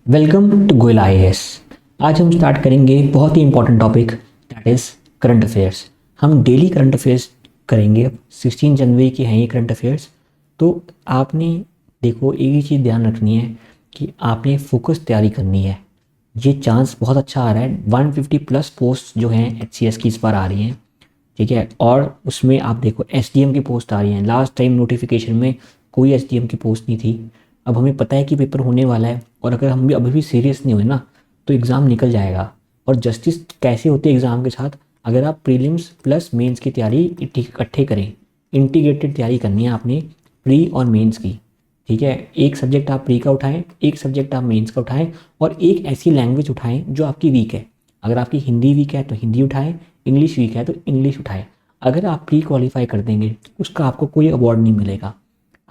Welcome to Goyal IAS. आज हम start करेंगे बहुत ही important topic that is current affairs. हम डेली करंट अफेयर्स करेंगे। 16 जनवरी के हैं ये करंट अफेयर्स। तो आपने देखो, एक ही चीज़ ध्यान रखनी है कि आपने फोकस तैयारी करनी है। ये चांस बहुत अच्छा आ रहा है, 150 प्लस पोस्ट जो हैं एचसीएस की इस बार आ रही हैं, ठीक है। और उसमें आप देखो एसडीएम की पोस्ट आ रही है। लास्ट टाइम नोटिफिकेशन में कोई एसडीएम की पोस्ट नहीं थी। अब हमें पता है कि पेपर होने वाला है, और अगर हम भी अभी भी सीरियस नहीं हुए ना तो एग्ज़ाम निकल जाएगा। और जस्टिस कैसे होती है एग्ज़ाम के साथ, अगर आप प्रीलिम्स प्लस मेंस की तैयारी इकट्ठे करें, इंटीग्रेटेड तैयारी करनी है आपने प्री और मेंस की, ठीक है। एक सब्जेक्ट आप प्री का उठाएं, एक सब्जेक्ट आप मेंस का उठाएं, और एक ऐसी लैंग्वेज उठाएं जो आपकी वीक है। अगर आपकी हिंदी वीक है तो हिंदी उठाएं, इंग्लिश वीक है तो इंग्लिश उठाएं। अगर आप प्री क्वालिफाई कर देंगे उसका आपको कोई अवार्ड नहीं मिलेगा।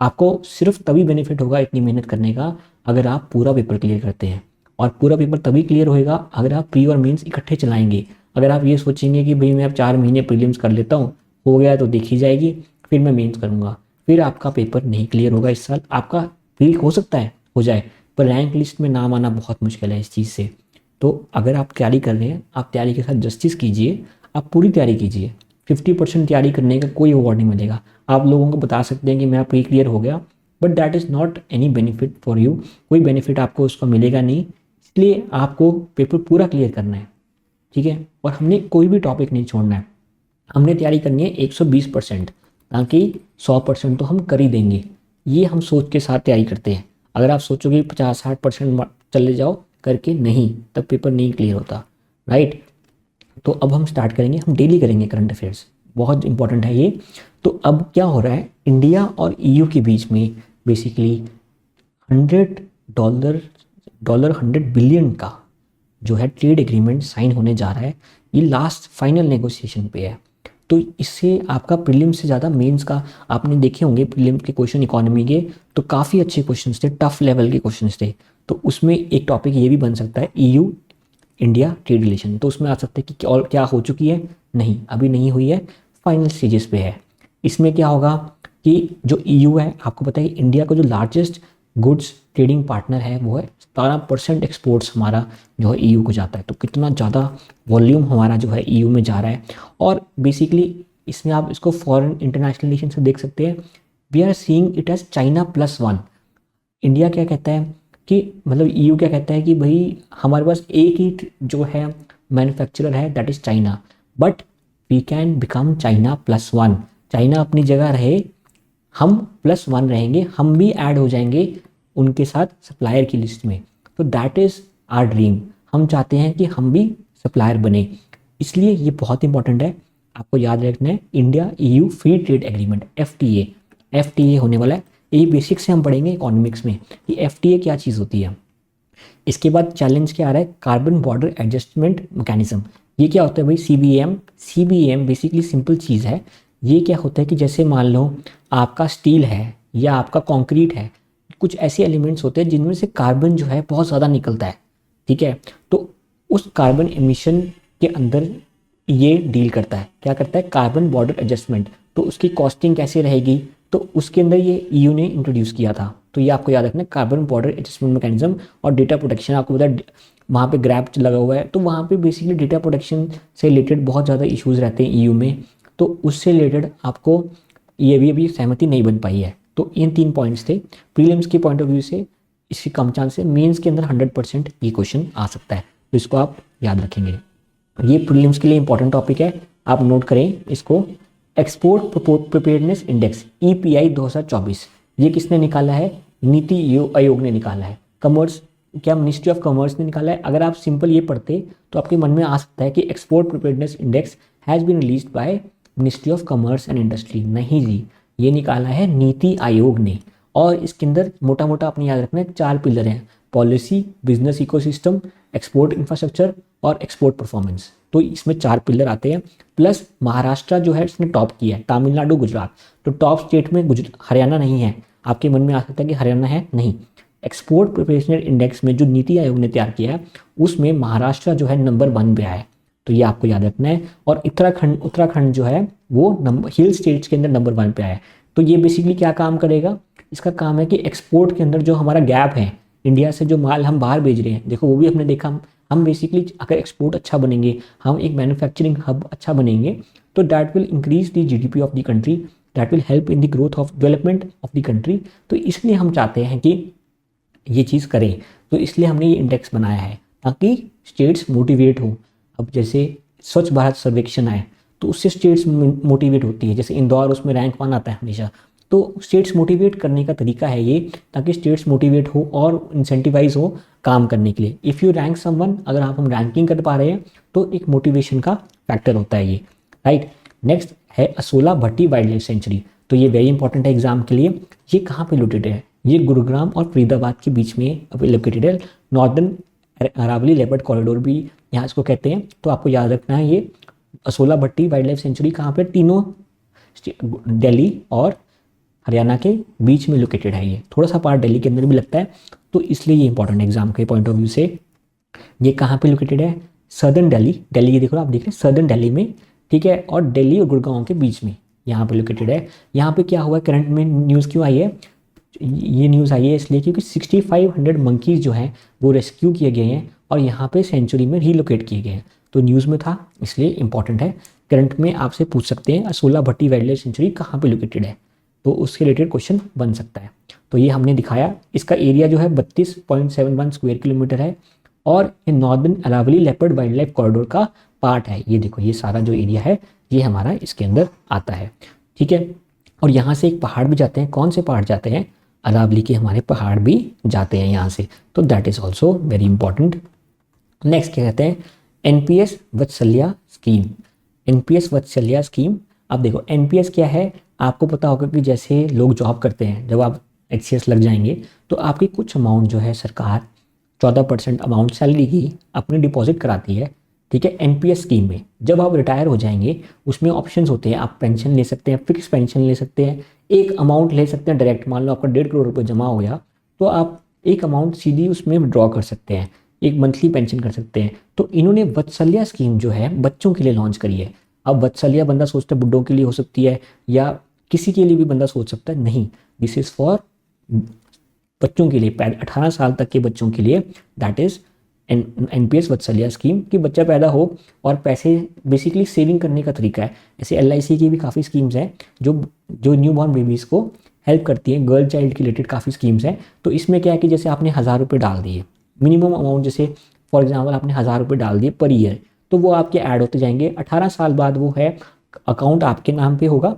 आपको सिर्फ तभी बेनिफिट होगा इतनी मेहनत करने का अगर आप पूरा पेपर क्लियर करते हैं। और पूरा पेपर तभी क्लियर होएगा अगर आप प्री और मेंस इकट्ठे चलाएंगे। अगर आप ये सोचेंगे कि भाई मैं अब 4 महीने प्रीलिम्स कर लेता हूँ, हो गया तो देखी जाएगी, फिर मैं मेंस करूँगा, फिर आपका पेपर नहीं क्लियर होगा। इस साल आपका क्लियर हो सकता है हो जाए, पर रैंक लिस्ट में नाम आना बहुत मुश्किल है इस चीज़ से। तो अगर आप तैयारी कर रहे हैं, आप तैयारी के साथ जस्टिस कीजिए, आप पूरी तैयारी कीजिए। 50% तैयारी करने का कोई अवार्ड नहीं मिलेगा। आप लोगों को बता सकते हैं कि मेरा प्री क्लियर हो गया, but that is not any benefit for you. कोई बेनिफिट आपको उसका मिलेगा नहीं। इसलिए आपको पेपर पूरा क्लियर करना है, ठीक है। और हमने कोई भी टॉपिक नहीं छोड़ना है। हमने तैयारी करनी है 120%, ताकि 100% तो हम कर ही देंगे। ये हम सोच के साथ तैयारी करते हैं। अगर आप सोचोगे 50-60% चले जाओ करके, नहीं, तब पेपर नहीं क्लियर होता, राइट। तो अब हम स्टार्ट करेंगे, हम डेली करेंगे करंट अफेयर्स, बहुत इंपॉर्टेंट है ये। तो अब क्या हो रहा है, इंडिया और ईयू के बीच में बेसिकली 100 बिलियन का जो है ट्रेड एग्रीमेंट साइन होने जा रहा है। ये लास्ट फाइनल नेगोशिएशन पे है। तो इससे आपका प्रीलिम्स से ज़्यादा मेंस का, आपने देखे होंगे प्रीलिम्स के क्वेश्चन इकोनॉमी के, तो काफ़ी अच्छे क्वेश्चंस थे, टफ लेवल के क्वेश्चंस थे। तो उसमें एक टॉपिक ये भी बन सकता है, ईयू इंडिया ट्रेड रिलेशन। तो उसमें आ सकता है कि और क्या हो चुकी है, नहीं अभी नहीं हुई है, फाइनल स्टेजेस पे है। इसमें क्या होगा कि जो ईयू है, आपको पता है कि इंडिया का जो लार्जेस्ट गुड्स ट्रेडिंग पार्टनर है वो है। 17% एक्सपोर्ट्स हमारा जो है ईयू को जाता है। तो कितना ज़्यादा वॉल्यूम हमारा जो है ईयू में जा रहा है। और बेसिकली इसमें आप इसको फॉरेन इंटरनेशनल रिलेशन से देख सकते हैं। We are seeing it as China +1। India क्या कहता है कि मतलब ईयू क्या कहता है कि भाई हमारे पास एक ही जो है मैन्युफैक्चरर है, that is China, but we can become China +1। China अपनी जगह रहे, हम +1 रहेंगे, हम भी ऐड हो जाएंगे उनके साथ सप्लायर की लिस्ट में। तो दैट इज़ आर ड्रीम। हम चाहते हैं कि हम भी सप्लायर बने। इसलिए ये बहुत इंपॉर्टेंट है, आपको याद रखना है। India EU free trade agreement, FTA होने वाला है। ये बेसिक से हम पढ़ेंगे इकोनॉमिक्स में कि एफटीए क्या चीज़ होती है। इसके बाद चैलेंज क्या आ रहा है, कार्बन बॉर्डर एडजस्टमेंट मैकेनिज्म। ये क्या होता है भाई, सीबीएम बेसिकली सिंपल चीज़ है। ये क्या होता है कि जैसे मान लो आपका स्टील है या आपका कंक्रीट है, कुछ ऐसे एलिमेंट्स होते हैं जिनमें से कार्बन जो है बहुत ज़्यादा निकलता है, ठीक है। तो उस कार्बन एमिशन के अंदर ये डील करता है, क्या करता है, कार्बन बॉर्डर एडजस्टमेंट। तो उसकी कॉस्टिंग कैसे रहेगी, तो उसके अंदर ये ईयू ने इंट्रोड्यूस किया था। तो ये आपको याद रखना है, कार्बन बॉर्डर एडजस्टमेंट मैकेनिज्म। और डेटा प्रोटेक्शन, आपको पता है वहाँ पे ग्रैब लगा हुआ है, तो वहाँ पे बेसिकली डेटा प्रोटेक्शन से रिलेटेड बहुत ज़्यादा इश्यूज़ रहते हैं ईयू में। तो उससे रिलेटेड आपको ये भी अभी सहमति नहीं बन पाई है। तो इन 3 पॉइंट्स थे। प्रीलिम्स के पॉइंट ऑफ व्यू से इसकी कम चांस है, मेंस के अंदर 100% ये क्वेश्चन आ सकता है, तो इसको आप याद रखेंगे। ये प्रीलिम्स के लिए इंपॉर्टेंट टॉपिक है, आप नोट करें इसको। एक्सपोर्ट प्रिपेयर्डनेस इंडेक्स ईपीआई 2024, ये किसने निकाला है, नीति आयोग ने निकाला है। कॉमर्स, क्या मिनिस्ट्री ऑफ कॉमर्स ने निकाला है। अगर आप सिंपल ये पढ़ते तो आपके मन में आ सकता है कि export preparedness index has been released by ministry of commerce and industry. नहीं जी, ये निकाला है नीति आयोग ने। और इसके अंदर मोटा मोटा अपने याद रखना है 4 पिलर हैं, policy, business ecosystem, export infrastructure और एक्सपोर्ट परफॉर्मेंस। तो इसमें 4 पिलर आते हैं। प्लस महाराष्ट्र जो है इसने टॉप किया है, तमिलनाडु, गुजरात। तो टॉप स्टेट में हरियाणा नहीं है। आपके मन में आ सकता है कि हरियाणा है, नहीं। एक्सपोर्ट प्रिपरेशनल इंडेक्स में जो नीति आयोग ने तैयार किया है उसमें महाराष्ट्र जो है नंबर 1 पे आया है। तो ये आपको याद रखना है। और उत्तराखंड जो है वो हिल स्टेट्स के अंदर नंबर 1 पे आया है। तो ये बेसिकली क्या काम करेगा, इसका काम है कि एक्सपोर्ट के अंदर जो हमारा गैप है, इंडिया से जो माल हम बाहर भेज रहे हैं, देखो वो भी हमने देखा, हम बेसिकली अगर एक्सपोर्ट अच्छा बनेंगे, हम एक मैन्युफैक्चरिंग हब अच्छा बनेंगे, तो that will increase the GDP of the country, that will help in the growth of development of the country. तो इसलिए हम चाहते हैं कि ये चीज़ करें, तो इसलिए हमने ये इंडेक्स बनाया है ताकि स्टेट्स मोटिवेट हो। अब जैसे स्वच्छ भारत सर्वेक्षण आए तो उससे स्टेट्स मोटिवेट होती है, जैसे इंदौर उसमें रैंक 1 आता है हमेशा, तो स्टेट्स मोटिवेट करने का तरीका है ये, ताकि स्टेट्स मोटिवेट हो और इंसेंटिवाइज हो काम करने के लिए। इफ़ यू रैंक समवन, अगर आप हम रैंकिंग कर पा रहे हैं तो एक मोटिवेशन का फैक्टर होता है ये, राइट। नेक्स्ट है असोला भट्टी वाइल्ड लाइफ सेंचुरी, तो ये वेरी इंपॉर्टेंट है एग्जाम के लिए। ये कहाँ पे लोकेटेड है? ये गुरुग्राम और फरीदाबाद के बीच में लोकेटेड है। नॉर्दर्न अरावली लेपर्ड कॉरिडोर भी यहाँ इसको कहते हैं, तो आपको याद रखना है ये असोला भट्टी वाइल्ड लाइफ सेंचुरी कहाँ पे, तीनों दिल्ली और हरियाणा के बीच में लोकेटेड है। ये थोड़ा सा पार्ट दिल्ली के अंदर भी लगता है, तो इसलिए ये इंपॉर्टेंट एग्जाम के पॉइंट ऑफ व्यू से। ये कहाँ पे लोकेटेड है? सदर्न दिल्ली, दिल्ली ये देखो आप देख रहे हैं सदर्न दिल्ली में, ठीक है, और दिल्ली और गुड़गांव के बीच में यहाँ पे लोकेटेड है। यहाँ पे क्या हुआ है, करंट में न्यूज़ क्यों आई है? ये न्यूज़ आई है इसलिए क्योंकि 6500 मंकीज़ जो हैं वो रेस्क्यू किए गए हैं और यहाँ पे सेंचुरी में रीलोकेट किए गए हैं, तो न्यूज़ में था इसलिए इंपॉर्टेंट है। करंट में आपसे पूछ सकते हैं असोला भट्टी वाइल्ड लाइफ सेंचुरी कहाँ पे लोकेटेड है, तो उसके रिलेटेड क्वेश्चन बन सकता है। तो ये हमने दिखाया, इसका एरिया जो है 32.71 स्क्वायर किलोमीटर है और ये northern Aravalli leopard wildlife corridor का पार्ट है। ये देखो ये सारा जो एरिया है ये हमारा इसके अंदर आता है, ठीक है। और यहाँ से एक पहाड़ भी जाते हैं, कौन से पहाड़ जाते हैं? अरावली के हमारे पहाड़ भी जाते हैं यहाँ से, तो that is also very important. Next क्या कहते हैं? NPS Vatsalya scheme. NPS Vatsalya scheme, अब देखो एनपीएस क्या है, आपको पता होगा कि जैसे लोग जॉब करते हैं, जब आप एचसीएस लग जाएंगे तो आपकी कुछ अमाउंट जो है सरकार 14% अमाउंट सैलरी की अपनी डिपॉजिट कराती है, ठीक है, एनपीएस स्कीम में। जब आप रिटायर हो जाएंगे उसमें ऑप्शंस होते हैं, आप पेंशन ले सकते हैं, फिक्स पेंशन ले सकते हैं, एक अमाउंट ले सकते हैं डायरेक्ट। मान लो आपका 1.5 करोड़ रुपये जमा हो गया तो आप एक अमाउंट सीधी उसमें विड्रॉ कर सकते हैं, एक मंथली पेंशन कर सकते हैं। तो इन्होंने वत्सल्य स्कीम जो है बच्चों के लिए लॉन्च करी है। अब वत्सल्य बंदा सोचता है बुड्ढों के लिए हो सकती है या किसी के लिए भी बंदा सोच सकता है, नहीं, दिस इज़ फॉर बच्चों के लिए, 18 साल तक के बच्चों के लिए, that is NPS Vatsalya scheme, कि बच्चा पैदा हो और पैसे बेसिकली सेविंग करने का तरीका है। ऐसे एलआईसी की भी काफ़ी स्कीम्स हैं जो न्यू बॉर्न बेबीज़ को हेल्प करती हैं, गर्ल चाइल्ड के रिलेटेड काफ़ी स्कीम्स हैं। तो इसमें क्या है कि जैसे आपने 1000 रुपये डाल दिए, मिनिमम अमाउंट, जैसे फॉर एग्जाम्पल आपने 1000 रुपये डाल दिए पर ईयर, तो वो आपके ऐड होते जाएंगे। 18 साल बाद वो है अकाउंट आपके नाम पे होगा,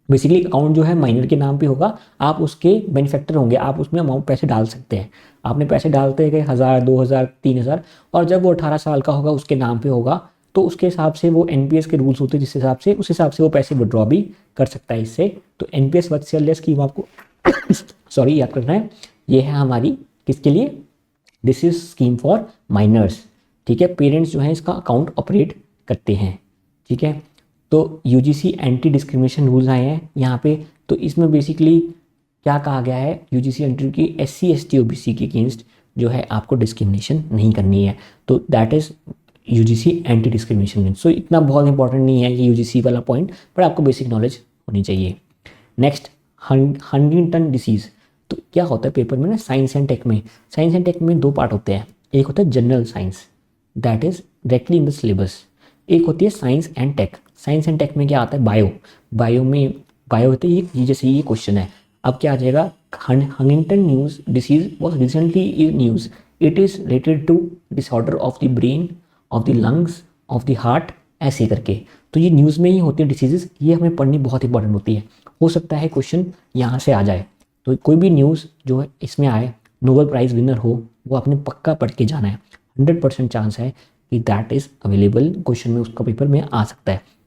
बेसिकली अकाउंट जो है माइनर के नाम पे होगा, आप उसके बेनिफिक्टर होंगे, आप उसमें अमाउंट पैसे डाल सकते हैं। आपने पैसे डालते गए 1000, 2000, 3000, और जब वो 18 साल का होगा उसके नाम पे होगा, तो उसके हिसाब से वो एनपीएस के रूल्स होते हैं, जिस हिसाब से उस हिसाब से वो पैसे विड्रॉ भी कर सकता है इससे। तो एनपीएस वत्सल्य स्कीम आपको सॉरी याद करना है, ये है हमारी किसके लिए? This is scheme for minors, ठीक है। पेरेंट्स जो हैं इसका अकाउंट ऑपरेट करते हैं, ठीक है। तो यूजीसी एंटी डिस्क्रिमिनेशन रूल्स आए हैं यहाँ पे, तो इसमें बेसिकली क्या कहा गया है, यूजीसी एंटी की एससी एसटी ओबीसी के अगेंस्ट जो है आपको डिस्क्रिमिनेशन नहीं करनी है, तो that is UGC anti discrimination. So इतना बहुत इंपॉर्टेंट नहीं है ये यूजीसी वाला पॉइंट, पर आपको बेसिक नॉलेज होनी चाहिए। नेक्स्ट हंटिंगटन डिसीज़, तो क्या होता है पेपर में ना, साइंस एंड टेक में, साइंस एंड टेक में दो पार्ट होते हैं, एक होता है general science, that is directly in the syllabus, एक होती है science and tech. Science and tech में क्या आता है? बायो में बायो होते है ये, जैसे ये क्वेश्चन है, अब क्या आ जाएगा? Huntington news disease was recently in news, it is related to disorder of the brain, of the lungs, of the heart, ऐसे करके। तो ये न्यूज़ में ही होती है डिसीजेज, ये हमें पढ़नी बहुत इंपॉर्टेंट होती है। हो सकता है क्वेश्चन यहाँ से आ जाए, तो कोई भी न्यूज़ जो है इसमें आए, नोबेल प्राइज़ विनर हो, वो आपने पक्का पढ़ के जाना है। 100% चांस है कि दैट इज़ अवेलेबल, क्वेश्चन में उसका पेपर में आ सकता है।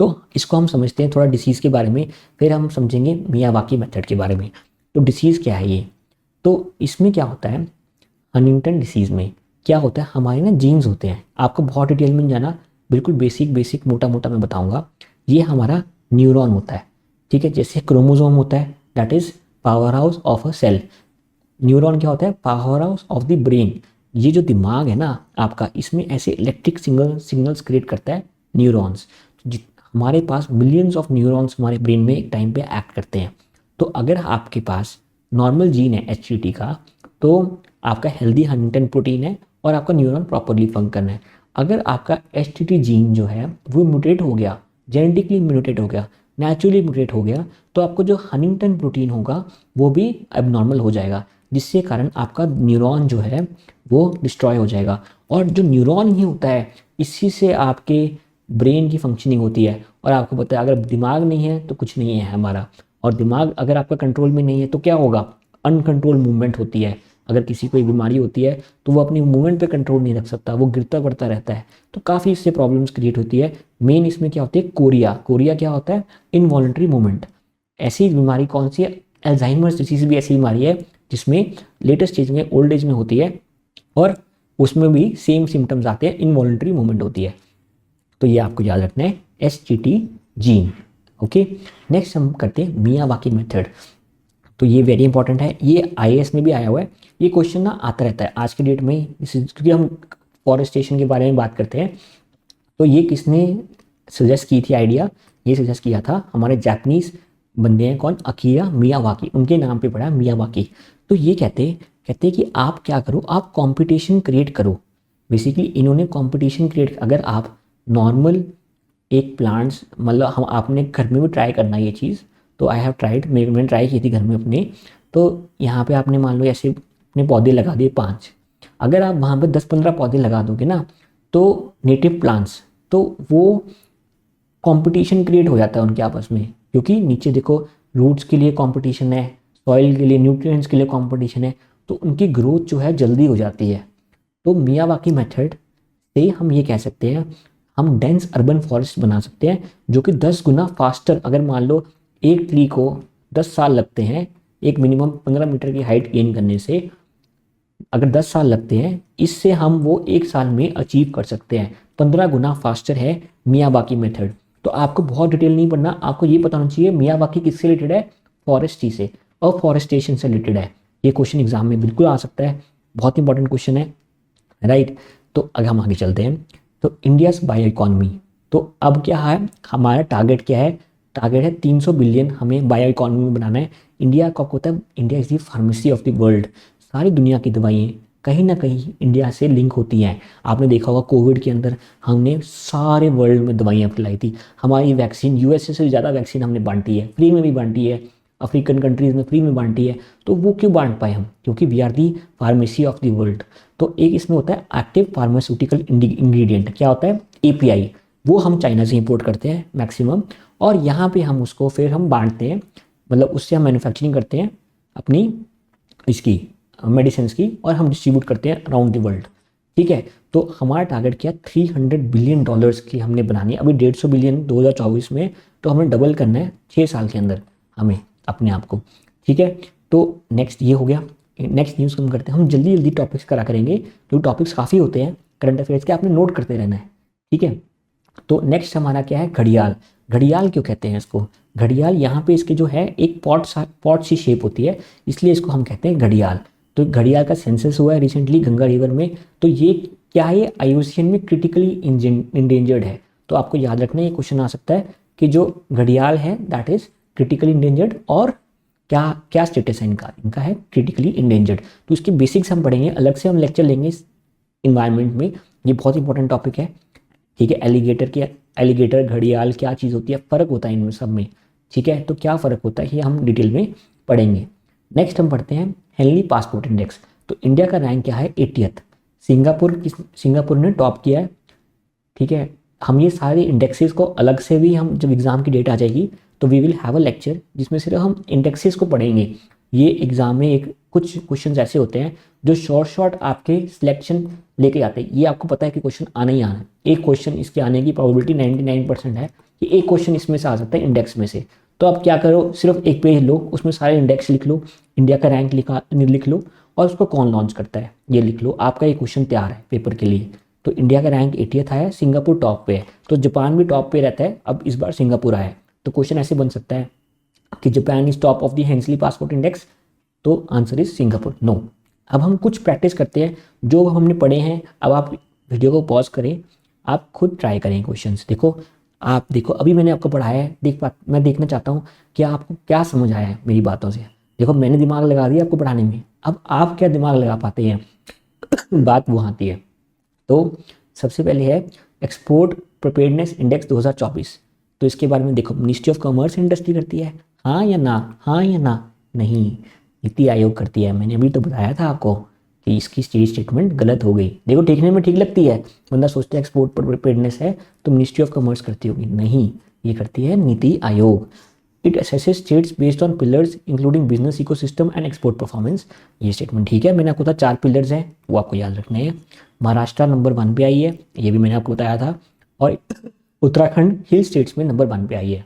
तो इसको हम समझते हैं थोड़ा डिसीज़ के बारे में, फिर हम समझेंगे मियावाकी मेथड के बारे में। तो डिसीज़ क्या है ये? तो इसमें क्या होता है, हंटिंगटन डिसीज़ में क्या होता है, हमारे ना जीन्स होते हैं, आपको बहुत डिटेल में जाना, बिल्कुल बेसिक मोटा मोटा मैं बताऊंगा। ये हमारा न्यूरॉन होता है, ठीक है, जैसे क्रोमोसोम होता है, that is power house of a cell. Neuron क्या होता है? Power house of the brain. ये जो दिमाग है ना आपका, इसमें ऐसे इलेक्ट्रिक सिग्नल्स क्रिएट करता है न्यूरॉन्स। हमारे पास मिलियंस ऑफ न्यूरॉन्स हमारे ब्रेन में एक टाइम पे एक्ट करते हैं। तो अगर आपके पास नॉर्मल जीन है एचटीटी का, तो आपका हेल्दी हंटिंगटन प्रोटीन है और आपका न्यूरॉन प्रॉपरली फंक्शन है। अगर आपका HTT जीन जो है वो म्यूटेट हो गया, जेनेटिकली म्यूटेट हो गया, नेचुरली म्यूटेट हो गया, तो आपको जो हंटिंगटन प्रोटीन होगा वो भी एबनॉर्मल हो जाएगा, जिसके कारण आपका न्यूरॉन जो है वो डिस्ट्रॉय हो जाएगा। और जो न्यूरॉन ही होता है, इसी से आपके ब्रेन की फंक्शनिंग होती है। और आपको पता है, अगर दिमाग नहीं है तो कुछ नहीं है हमारा, और दिमाग अगर आपका कंट्रोल में नहीं है तो क्या होगा, अनकंट्रोल मूवमेंट होती है। अगर किसी को बीमारी होती है तो वो अपनी मूवमेंट पे कंट्रोल नहीं रख सकता, वो गिरता पड़ता रहता है, तो काफ़ी इससे प्रॉब्लम्स क्रिएट होती है। मेन इसमें क्या होती है, कोरिया। कोरिया क्या होता है, इनवॉलंटरी मूवमेंट। ऐसी बीमारी कौन सी है, अल्जाइमर्स डिसीज भी ऐसी बीमारी है जिसमें लेटेस्ट स्टेज में, ओल्ड एज में होती है, और उसमें भी सेम सिम्टम्स आते हैं, इनवॉलंटरी मूवमेंट होती है। तो ये आपको याद रखना है, HTT जीन। ओके, नेक्स्ट हम करते हैं मियावाकी मेथड। तो ये वेरी इंपॉर्टेंट है, ये IAS में भी आया हुआ है। ये क्वेश्चन ना आता रहता है आज के डेट में, क्योंकि हम फॉरेस्टेशन के बारे में बात करते हैं। तो ये किसने सजेस्ट की थी आइडिया, ये सजेस्ट किया था हमारे जापानीज बंदे हैं, कौन, अकिरा मियावाकी, उनके नाम पे पड़ा मियावाकी। तो ये कहते हैं कि आप क्या करो, आप कंपटीशन क्रिएट करो। बेसिकली इन्होंने कंपटीशन क्रिएट, अगर आप नॉर्मल एक प्लांट्स, मतलब हम आपने घर में भी ट्राई करना है ये चीज़, तो आई हैव ट्राइड, मैंने ट्राई की थी घर में अपने। तो यहाँ पे आपने मान लो ऐसे अपने पौधे लगा दिए 5, अगर आप वहाँ पे 10-15 पौधे लगा दोगे ना, तो नेटिव प्लांट्स, तो वो कंपटीशन क्रिएट हो जाता है उनके आपस में, क्योंकि नीचे देखो रूट्स के लिए कंपटीशन है, सॉइल के लिए, न्यूट्रिएंट्स के लिए कंपटीशन है, तो उनकी ग्रोथ जो है जल्दी हो जाती है। तो मियावाकी मेथड से हम ये कह सकते हैं, हम डेंस अर्बन फॉरेस्ट बना सकते हैं, जो कि 10 गुना फास्टर, अगर मान लो एक ट्री को 10 साल लगते हैं एक मिनिमम 15 मीटर की हाइट गेन करने से, अगर 10 साल लगते हैं, इससे हम वो 1 साल में अचीव कर सकते हैं। 15 गुना फास्टर है मियावाकी मेथड। तो आपको बहुत डिटेल नहीं पढ़ना, आपको ये पता होना चाहिए मियावाकी किससे रिलेटेड है, फॉरेस्ट्री से, अफॉरेस्टेशन से रिलेटेड है। ये क्वेश्चन एग्जाम में बिल्कुल आ सकता है, बहुत इंपॉर्टेंट क्वेश्चन है, राइट। तो अगर हम आगे चलते हैं, तो इंडियाज बायो इकॉनमी, तो अब क्या है हमारा टारगेट, क्या है, टारगेट है 300 बिलियन हमें बायो इकॉनमी में बनाना है। इंडिया का होता है, India is the pharmacy of the world, सारी दुनिया की दवाइयाँ कहीं ना कहीं इंडिया से लिंक होती हैं। आपने देखा होगा कोविड के अंदर हमने सारे वर्ल्ड में दवाइयाँ फैलाई थी, हमारी वैक्सीन USA से ज़्यादा वैक्सीन हमने बांटी है, फ्री में भी बांटी है, अफ्रीकन कंट्रीज़ में फ्री में बांटी है। तो वो क्यों बांट पाए हम, क्योंकि we are the pharmacy of the world. तो एक इसमें होता है एक्टिव फार्मास्यूटिकल इंग्रेडिएंट, क्या होता है, API, वो हम चाइना से इंपोर्ट करते हैं मैक्सिमम, और यहाँ पे हम उसको फिर हम बांटते हैं, मतलब उससे हम मैन्युफैक्चरिंग करते हैं अपनी इसकी मेडिसिन की, और हम डिस्ट्रीब्यूट करते हैं अराउंड द वर्ल्ड, ठीक है। तो हमारा टारगेट क्या, $300 बिलियन की हमने बनानी है, अभी 150 बिलियन 2024 में, तो हमें डबल करना है 6 साल के अंदर हमें अपने आप को, ठीक है। तो नेक्स्ट ये हो गया, नेक्स्ट न्यूज़ हम करते हैं, हम जल्दी जल्दी टॉपिक्स करा करेंगे क्योंकि टॉपिक्स काफ़ी होते हैं करंट अफेयर्स के, आपने नोट करते रहना है, ठीक है। तो नेक्स्ट हमारा क्या है, घड़ियाल। घड़ियाल क्यों कहते हैं इसको, घड़ियाल यहाँ पे इसके जो है एक पॉट सी शेप होती है, इसलिए इसको हम कहते हैं घड़ियाल। तो घड़ियाल का सेंसस हुआ है रिसेंटली गंगा रिवर में, तो ये क्या है, ये IUCN में क्रिटिकली इंडेंजर्ड है। तो आपको याद रखना, ये क्वेश्चन आ सकता है कि जो घड़ियाल है दैट इज क्रिटिकली इंडेंजर्ड, और क्या क्या स्टेटस है इनका, इनका है क्रिटिकली इंडेंजर्ड। तो इसकी बेसिक्स हम पढ़ेंगे, अलग से हम लेक्चर लेंगे इस इन्वायरमेंट में, ये बहुत इंपॉर्टेंट टॉपिक है, ठीक है। एलिगेटर घड़ियाल क्या चीज़ होती है, फ़र्क होता है इनमें सब में, ठीक है। तो क्या फ़र्क होता है ये हम डिटेल में पढ़ेंगे। नेक्स्ट हम पढ़ते हैं हेनली पासपोर्ट इंडेक्स। तो इंडिया का रैंक क्या है, 80th। सिंगापुर ने टॉप किया है, ठीक है। हम ये सारे इंडेक्सेस को अलग से भी, हम जब एग्ज़ाम की डेट आ जाएगी तो we will have a lecture जिसमें सिर्फ हम इंडेक्सेस को पढ़ेंगे। ये एग्ज़ाम में एक कुछ क्वेश्चन ऐसे होते हैं जो शॉर्ट आपके सिलेक्शन लेके आते हैं, ये आपको पता है कि क्वेश्चन आना ही आना है। एक क्वेश्चन इसके आने की प्रोबेबिलिटी 99% है कि एक क्वेश्चन इसमें से आ सकता है इंडेक्स में से। तो आप क्या करो, सिर्फ एक पेज लो, उसमें सारे इंडेक्स लिख लो, इंडिया का रैंक लिख लो, और उसको कौन लॉन्च करता है ये लिख लो, आपका ये क्वेश्चन तैयार है पेपर के लिए। तो इंडिया का रैंक 80th आया है, सिंगापुर टॉप पे है, तो जापान भी टॉप पे रहता है, अब इस बार सिंगापुर आया है। तो क्वेश्चन ऐसे बन सकता है कि Japan is top of the Henley passport index, तो आंसर इज सिंगापुर, नो। अब हम कुछ प्रैक्टिस करते हैं जो हमने पढ़े हैं। अब आप वीडियो को पॉज करें, आप खुद ट्राई करें क्वेश्चंस। देखो, आप देखो अभी मैंने आपको पढ़ाया है, मैं देखना चाहता हूँ कि आपको क्या समझ आया है मेरी बातों से। देखो मैंने दिमाग लगा दिया आपको पढ़ाने में, अब आप क्या दिमाग लगा पाते हैं बात वो आती है। तो सबसे पहले है एक्सपोर्ट प्रिपेयर्डनेस इंडेक्स 2024। तो इसके बारे में देखो, मिनिस्ट्री ऑफ कॉमर्स इंडस्ट्री करती है, हाँ या ना, हाँ या ना, नहीं, नीति आयोग करती है। मैंने अभी तो बताया था आपको कि इसकी स्टेटमेंट गलत हो गई। देखो देखने में ठीक लगती है, बंदा सोचता है एक्सपोर्ट प्रिपेयर्डनेस है तो मिनिस्ट्री ऑफ कॉमर्स करती होगी, नहीं, ये करती है NITI Aayog. It assesses states based on pillars including business ecosystem and export performance. ये स्टेटमेंट ठीक है, मैंने आपको बताया 4 पिलर्स हैं, वो आपको याद रखने हैं। महाराष्ट्र नंबर 1 पे आई है, ये भी मैंने आपको बताया था, और उत्तराखंड हिल स्टेट्स में नंबर 1 पे आई है।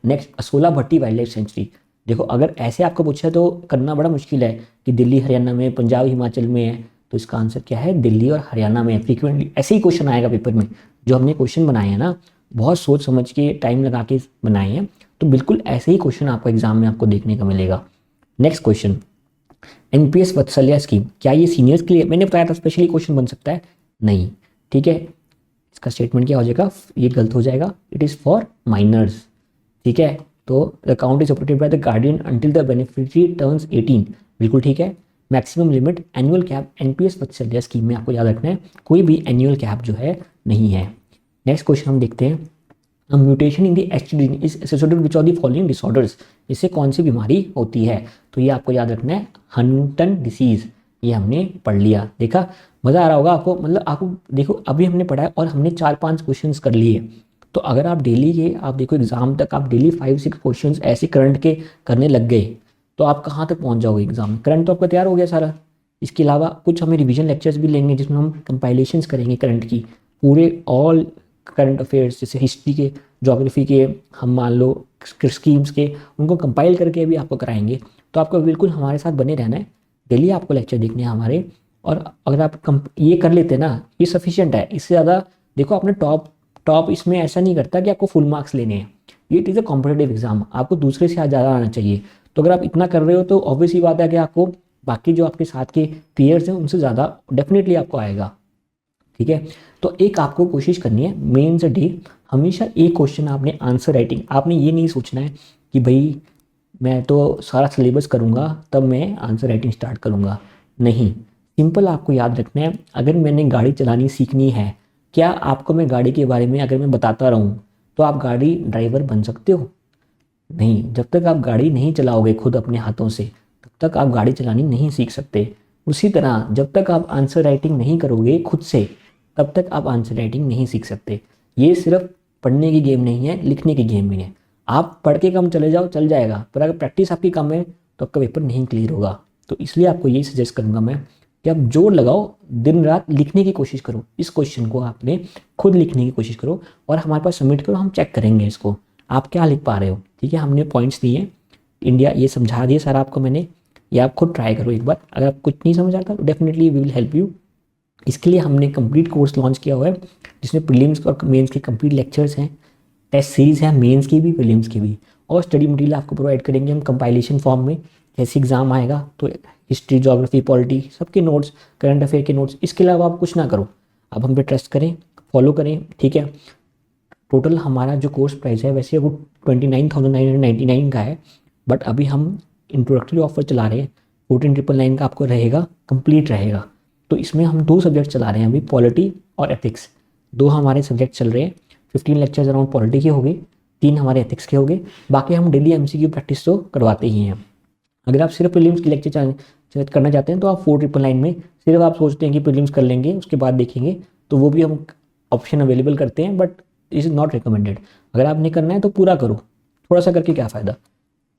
नेक्स्ट, असोला भट्टी वाइल्ड लाइफ सेंचुरी। देखो अगर ऐसे आपको पूछा तो करना बड़ा मुश्किल है कि दिल्ली हरियाणा में, पंजाब हिमाचल में है, तो इसका आंसर क्या है, दिल्ली और हरियाणा में। फ्रीक्वेंटली ऐसे ही क्वेश्चन आएगा पेपर में, जो हमने क्वेश्चन बनाए हैं ना, बहुत सोच समझ के टाइम लगा के बनाए हैं, तो बिल्कुल ऐसे ही क्वेश्चन आपको एग्जाम में आपको देखने को मिलेगा। Next question, NPS Vatsalya scheme, क्या ये सीनियर्स के लिए, मैंने बताया था स्पेशली क्वेश्चन बन सकता है, नहीं, ठीक है, इसका स्टेटमेंट क्या हो जाएगा, ये गलत हो जाएगा, इट इज़ फॉर माइनर्स, ठीक है। तो the account is operated by the guardian until the beneficiary turns 18, बिल्कुल ठीक है। Maximum limit annual cap NPS Vatsalya scheme में आपको याद रखना है, कोई भी एनुअल कैप जो है नहीं है। नेक्स्ट क्वेश्चन हम देखते हैं, mutation in the HDN is associated which of the following disorders, इससे कौन सी बीमारी होती है, तो ये आपको याद रखना है, हंटन डिसीज, ये हमने पढ़ लिया, देखा, मज़ा आ रहा होगा आपको, मतलब आपको देखो अभी हमने पढ़ा है और हमने 4-5 क्वेश्चंस कर लिए। तो अगर आप डेली के, आप देखो एग्जाम तक आप डेली 5-6 क्वेश्चंस ऐसे करंट के करने लग गए, तो आप कहाँ तक पहुँच जाओगे एग्जाम में, करंट तो आपका तैयार हो गया सारा। इसके अलावा कुछ हमें रिवीजन लेक्चर्स भी लेंगे जिसमें हम कंपाइलेशंस करेंगे करंट की, पूरे ऑल करंट अफेयर्स, जैसे हिस्ट्री के, ज्योग्राफी के, हम मान लो स्कीम्स के, उनको कंपाइल करके भी आपको कराएंगे। तो आपको बिल्कुल हमारे साथ बने रहना है, डेली आपको लेक्चर देखने हैं हमारे। और अगर आप ये कर लेते हैं ना, ये सफिशिएंट है, इससे ज़्यादा देखो आपने टॉप इसमें ऐसा नहीं करता कि आपको फुल मार्क्स लेने हैं, ये इज़ अ कॉम्पिटेटिव एग्जाम, आपको दूसरे से ज़्यादा आना चाहिए। तो अगर आप इतना कर रहे हो तो ऑब्वियस ही बात है कि आपको बाकी जो आपके साथ के पेयर्स हैं उनसे ज़्यादा डेफिनेटली आपको आएगा, ठीक है। तो एक आपको कोशिश करनी है, मेंस डे हमेशा एक क्वेश्चन आपने आंसर राइटिंग, आपने ये नहीं सोचना है कि भाई मैं तो सारा सिलेबस करूँगा तब मैं आंसर राइटिंग स्टार्ट करूँगा, नहीं, सिंपल आपको याद रखना है, अगर मैंने गाड़ी चलानी सीखनी है, क्या आपको मैं गाड़ी के बारे में अगर मैं बताता रहूँ तो आप गाड़ी ड्राइवर बन सकते हो, नहीं, जब तक आप गाड़ी नहीं चलाओगे खुद अपने हाथों से तब तक आप गाड़ी चलानी नहीं सीख सकते। उसी तरह जब तक आप आंसर राइटिंग नहीं करोगे खुद से तब तक आप आंसर राइटिंग नहीं सीख सकते। ये सिर्फ पढ़ने की गेम नहीं है, लिखने की गेम भी है। आप पढ़ के कम चले जाओ, चल जाएगा, पर अगर प्रैक्टिस आपकी कम है तो आपका पेपर नहीं क्लियर होगा। तो इसलिए आपको यही सजेस्ट करूँगा मैं कि आप जोर लगाओ, दिन रात लिखने की कोशिश करो, इस क्वेश्चन को आपने खुद लिखने की कोशिश करो और हमारे पास सबमिट करो, हम चेक करेंगे इसको आप क्या लिख पा रहे हो, ठीक है। हमने पॉइंट्स दिए, इंडिया ये समझा दिए सारा आपको मैंने, ये आप खुद ट्राई करो एक बार, अगर आप कुछ नहीं समझ आता तो definitely we will help you. इसके लिए हमने कंप्लीट कोर्स लॉन्च किया हुआ है जिसमें प्रीलिम्स और मेंस के कंप्लीट लेक्चर्स हैं, टेस्ट सीरीज़ है मेंस की भी प्रीलिम्स की भी, और स्टडी मटेरियल आपको प्रोवाइड करेंगे हम कंपाइलेशन फॉर्म में, जैसे एग्जाम आएगा तो हिस्ट्री, ज्योग्राफी, पॉलिटी सबके नोट्स, करंट अफेयर के नोट्स। इसके अलावा आप कुछ ना करो, आप हम पे ट्रस्ट करें, फॉलो करें, ठीक है। टोटल हमारा जो कोर्स प्राइस है वैसे वो 29,999 का है, बट अभी हम इंट्रोडक्टरी ऑफर चला रहे हैं, 14,999 का आपको रहेगा, कंप्लीट रहेगा। तो इसमें हम 2 सब्जेक्ट चला रहे हैं अभी, पॉलिटी और एथिक्स, 2 हमारे सब्जेक्ट चल रहे हैं। 15 लेक्चर्स अराउंड पॉलिटी के हो गए, 3 हमारे एथिक्स के हो गए, बाकी हम डेली एमसीक्यू प्रैक्टिस तो करवाते ही हैं। अगर आप सिर्फ प्रीलिम्स की लेक्चर करना चाहते हैं तो आप 4,999 में सिर्फ आप सोचते हैं कि प्रीलिम्स कर लेंगे उसके बाद देखेंगे, तो वो भी हम ऑप्शन अवेलेबल करते हैं, बट इज़ नॉट रिकमेंडेड। अगर आपने करना है तो पूरा करो, थोड़ा सा करके क्या फ़ायदा।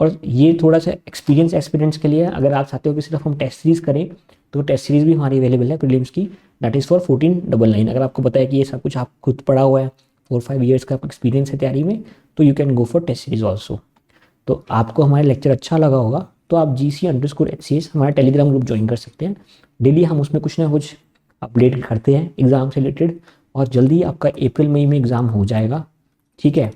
और ये थोड़ा सा एक्सपीरियंस के लिए, अगर आप चाहते हो कि सिर्फ हम टेस्ट सीरीज़ करें तो टेस्ट सीरीज़ भी हमारी अवेलेबल है प्रीलिम्स की, दैट इज़ फॉर 1499। अगर आपको पता है कि ये सब कुछ आप खुद पढ़ा हुआ है, 4-5 ईयर्स का एक्सपीरियंस है तैयारी में, तो you can go for test series also. तो आपको हमारे लेक्चर अच्छा लगा होगा तो आप GC_HCS हमारा टेलीग्राम ग्रुप ज्वाइन कर सकते हैं। डेली हम उसमें कुछ ना कुछ अपडेट करते हैं एग्ज़ाम से रिलेटेड, और जल्दी आपका अप्रैल मई में एग्ज़ाम हो जाएगा, ठीक है।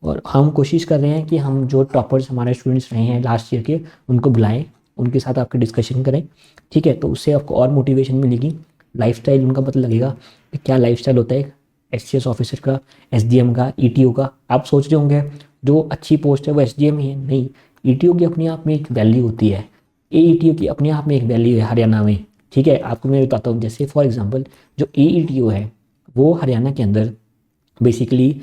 और हम कोशिश कर रहे हैं कि हम जो टॉपर्स हमारे स्टूडेंट्स रहे हैं लास्ट ईयर के उनको बुलाएं, उनके साथ आपके डिस्कशन करें, ठीक है। तो उससे आपको और मोटिवेशन मिलेगी, लाइफस्टाइल उनका पता लगेगा कि क्या लाइफस्टाइल होता है HCS ऑफिसर का, SDM का, ETO का। आप सोच रहे होंगे जो अच्छी पोस्ट है वो SDM ही है, नहीं, ETO की अपने आप में एक वैल्यू होती है, AETO की अपने आप में एक वैल्यू है हरियाणा में, ठीक है। आपको मैं बताता हूँ, जैसे फॉर एग्जांपल जो AETO है वो हरियाणा के अंदर बेसिकली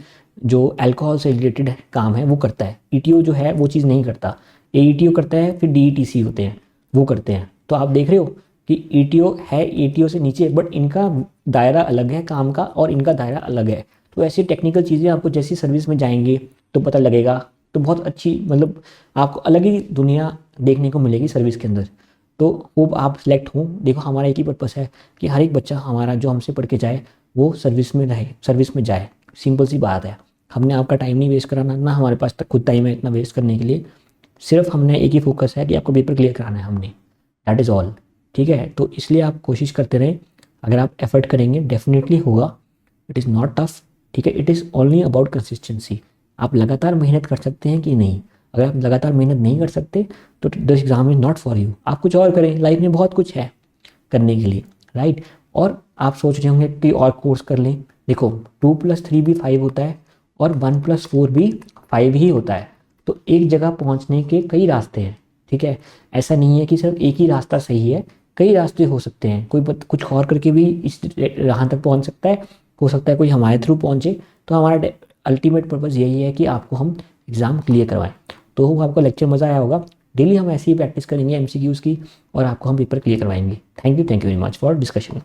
जो अल्कोहल से रिलेटेड काम है वो करता है। ETO जो है वो चीज़ नहीं करता, AETO करता है, फिर DETC होते हैं वो करते हैं। तो आप देख रहे हो कि ETO है AETO से नीचे, बट इनका दायरा अलग है काम का और इनका दायरा अलग है। तो ऐसी टेक्निकल चीज़ें आपको जैसी सर्विस में जाएंगे तो पता लगेगा। तो बहुत अच्छी मतलब आपको अलग ही दुनिया देखने को मिलेगी सर्विस के अंदर। तो होप आप सिलेक्ट हों। देखो हमारा एक ही पर्पस है कि हर एक बच्चा हमारा जो हमसे पढ़ के जाए वो सर्विस में रहे, सर्विस में जाए। सिंपल सी बात है। हमने आपका टाइम नहीं वेस्ट कराना, ना हमारे पास तक खुद टाइम है इतना वेस्ट करने के लिए। सिर्फ हमने एक ही फोकस है कि आपको पेपर क्लियर कराना है हमने, दैट इज़ ऑल। ठीक है, तो इसलिए आप कोशिश करते रहें। अगर आप एफर्ट करेंगे डेफिनेटली होगा। इट इज़ नॉट टफ, ठीक है, it is only about consistency. आप लगातार मेहनत कर सकते हैं कि नहीं। अगर आप लगातार मेहनत नहीं कर सकते तो the exam is not for you. आप कुछ और करें, लाइफ में बहुत कुछ है करने के लिए, राइट। और आप सोच रहे होंगे कि और कोर्स कर लें। देखो 2+3 भी 5 होता है और 1+4 भी 5 ही होता है। तो एक जगह पहुंचने के कई रास्ते हैं, ठीक है। ऐसा नहीं है कि सिर्फ एक ही रास्ता सही है, कई रास्ते हो सकते हैं। कोई कुछ और करके भी इस यहाँ तक पहुंच सकता है, हो सकता है कोई हमारे थ्रू पहुंचे। तो हमारा अल्टीमेट पर्पज़ यही है कि आपको हम एग्ज़ाम क्लियर करवाएं। तो आपको लेक्चर मज़ा आया होगा। डेली हम ऐसे ही प्रैक्टिस करेंगे MCQs की और आपको हम पेपर क्लियर करवाएंगे। Thank you very much for discussion.